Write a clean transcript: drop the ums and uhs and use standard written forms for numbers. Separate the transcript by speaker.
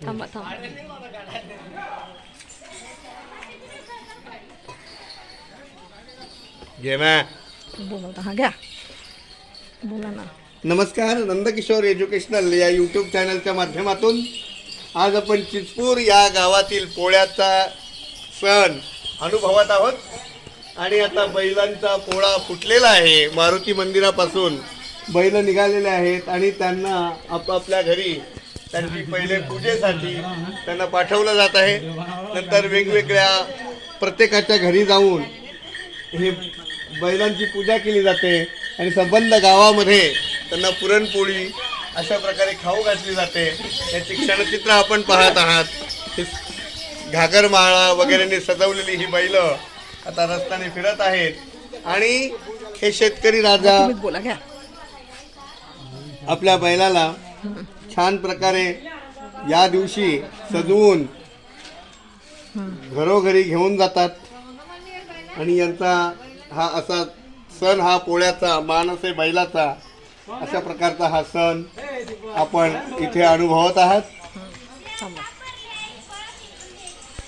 Speaker 1: थांबा थांबा. बोलवता हा घ्या बोला ना.
Speaker 2: नमस्कार, नंदकिशोर एज्युकेशनल या यूट्यूब चॅनलच्या माध्यमातून आज आपण चिचपूर या गावातील पोळ्याचा सण अनुभवत आहोत. आणि आता बैलांचा पोळा फुटलेला आहे. मारुती मंदिरापासून बैल निघालेले आहेत आणि त्यांना आपापल्या घरी त्यांची पहिले पूजेसाठी त्यांना पाठवलं जात आहे. नंतर वेगवेगळ्या प्रत्येकाच्या घरी जाऊन हे बैलांची पूजा केली जाते आणि संबंध गावामध्ये त्यांना पुरणपोळी अशा प्रकारे खाऊ घातली जाते. याची क्षणचित्र आपण पाहत आहात. ही घागरमाळा वगैरेने सजवलेली ही बैल आता रस्त्याने फिरत आहेत आणि हे शेतकरी राजा
Speaker 1: तुम्हीच बोला घ्या.
Speaker 2: आपल्या बैलाला छान प्रकारे या दिवशी सजवून घरोघरी घेऊन जातात आणि यांचा हा असा सण, हा पोळ्याचा मान असे बैलाचा, अशा प्रकारचा हा सण आपण इथे अनुभवत आहात.